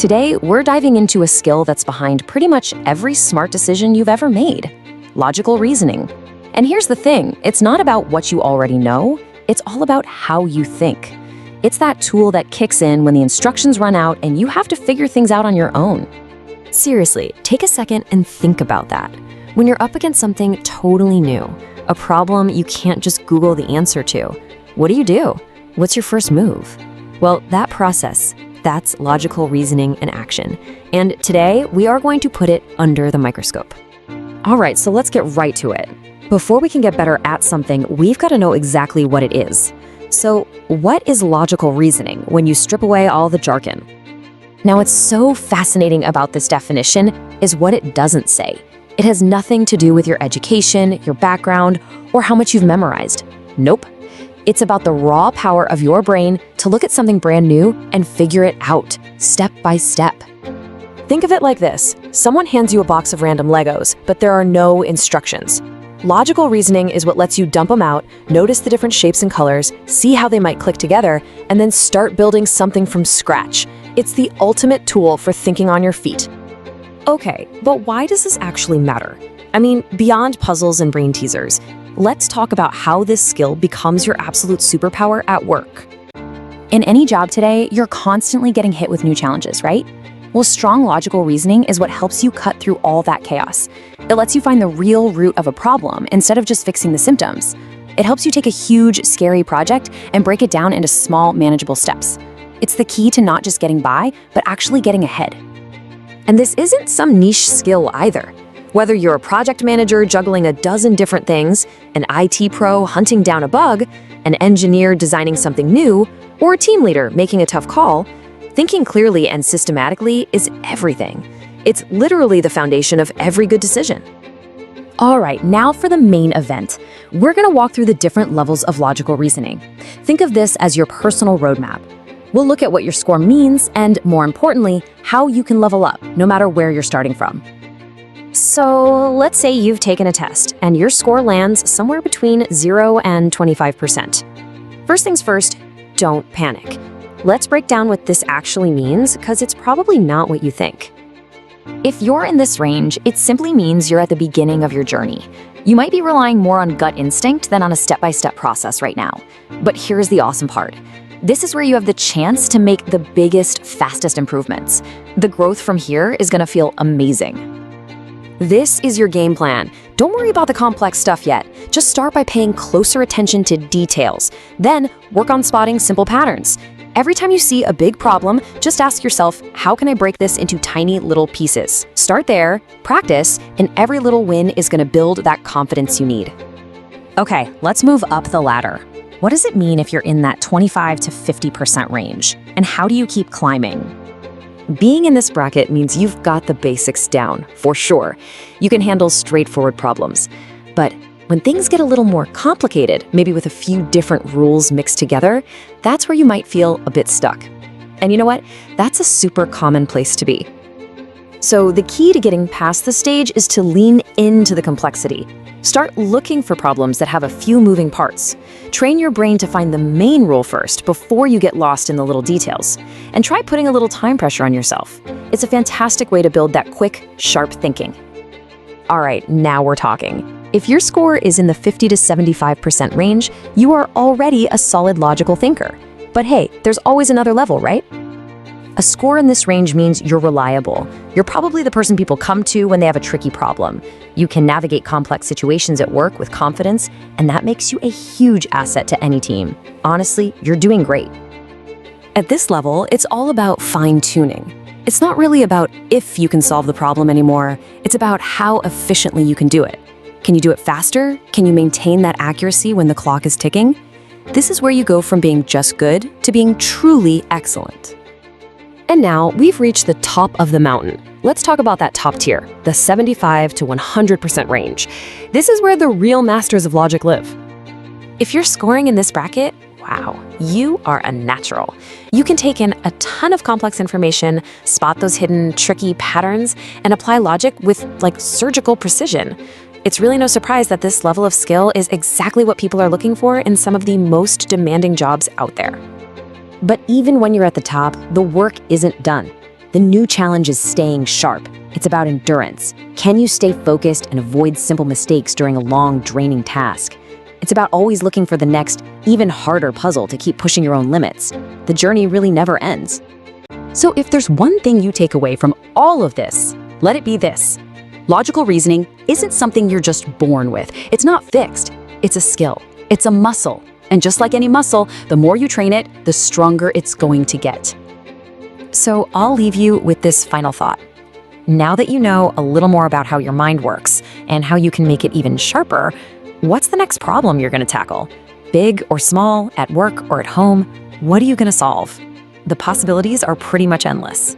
Today, we're diving into a skill that's behind pretty much every smart decision you've ever made: logical reasoning. And here's the thing, it's not about what you already know, it's all about how you think. It's that tool that kicks in when the instructions run out and you have to figure things out on your own. Seriously, take a second and think about that. When you're up against something totally new, a problem you can't just Google the answer to, what do? What's your first move? Well, that process, that's logical reasoning in action. And today, we are going to put it under the microscope. All right, so let's get right to it. Before we can get better at something, we've got to know exactly what it is. So, what is logical reasoning when you strip away all the jargon? Now, what's so fascinating about this definition is what it doesn't say. It has nothing to do with your education, your background, or how much you've memorized. Nope. It's about the raw power of your brain to look at something brand new and figure it out, step by step. Think of it like this. Someone hands you a box of random Legos, but there are no instructions. Logical reasoning is what lets you dump them out, notice the different shapes and colors, see how they might click together, and then start building something from scratch. It's the ultimate tool for thinking on your feet. Okay, but why does this actually matter? I mean, beyond puzzles and brain teasers, let's talk about how this skill becomes your absolute superpower at work. In any job today, you're constantly getting hit with new challenges, right? Well, strong logical reasoning is what helps you cut through all that chaos. It lets you find the real root of a problem instead of just fixing the symptoms. It helps you take a huge, scary project and break it down into small, manageable steps. It's the key to not just getting by, but actually getting ahead. And this isn't some niche skill either. Whether you're a project manager juggling a dozen different things, an IT pro hunting down a bug, an engineer designing something new, or a team leader making a tough call, thinking clearly and systematically is everything. It's literally the foundation of every good decision. All right, now for the main event. We're going to walk through the different levels of logical reasoning. Think of this as your personal roadmap. We'll look at what your score means and, more importantly, how you can level up, no matter where you're starting from. So let's say you've taken a test and your score lands somewhere between 0 and 25%. First things first, don't panic. Let's break down what this actually means, because it's probably not what you think. If you're in this range, it simply means you're at the beginning of your journey. You might be relying more on gut instinct than on a step-by-step process right now. But here's the awesome part. This is where you have the chance to make the biggest, fastest improvements. The growth from here is going to feel amazing. This is your game plan. Don't worry about the complex stuff yet. Just start by paying closer attention to details. Then work on spotting simple patterns. Every time you see a big problem, just ask yourself, how can I break this into tiny little pieces? Start there, practice, and every little win is going to build that confidence you need. Okay, let's move up the ladder. What does it mean if you're in that 25 to 50% range? And how do you keep climbing? Being in this bracket means you've got the basics down, for sure. You can handle straightforward problems. But when things get a little more complicated, maybe with a few different rules mixed together, that's where you might feel a bit stuck. And you know what? That's a super common place to be. So the key to getting past this stage is to lean into the complexity. Start looking for problems that have a few moving parts. Train your brain to find the main rule first before you get lost in the little details. And try putting a little time pressure on yourself. It's a fantastic way to build that quick, sharp thinking. All right, now we're talking. If your score is in the 50 to 75% range, you are already a solid logical thinker. But hey, there's always another level, right? A score in this range means you're reliable. You're probably the person people come to when they have a tricky problem. You can navigate complex situations at work with confidence, and that makes you a huge asset to any team. Honestly, you're doing great. At this level, it's all about fine-tuning. It's not really about if you can solve the problem anymore. It's about how efficiently you can do it. Can you do it faster? Can you maintain that accuracy when the clock is ticking? This is where you go from being just good to being truly excellent. And now we've reached the top of the mountain. Let's talk about that top tier, the 75 to 100% range. This is where the real masters of logic live. If you're scoring in this bracket, wow, you are a natural. You can take in a ton of complex information, spot those hidden, tricky patterns, and apply logic with surgical precision. It's really no surprise that this level of skill is exactly what people are looking for in some of the most demanding jobs out there. But even when you're at the top, the work isn't done. The new challenge is staying sharp. It's about endurance. Can you stay focused and avoid simple mistakes during a long, draining task? It's about always looking for the next, even harder puzzle to keep pushing your own limits. The journey really never ends. So if there's one thing you take away from all of this, let it be this. Logical reasoning isn't something you're just born with. It's not fixed. It's a skill. It's a muscle. And just like any muscle, the more you train it, the stronger it's going to get. So I'll leave you with this final thought. Now that you know a little more about how your mind works and how you can make it even sharper, what's the next problem you're going to tackle? Big or small, at work or at home, what are you going to solve? The possibilities are pretty much endless.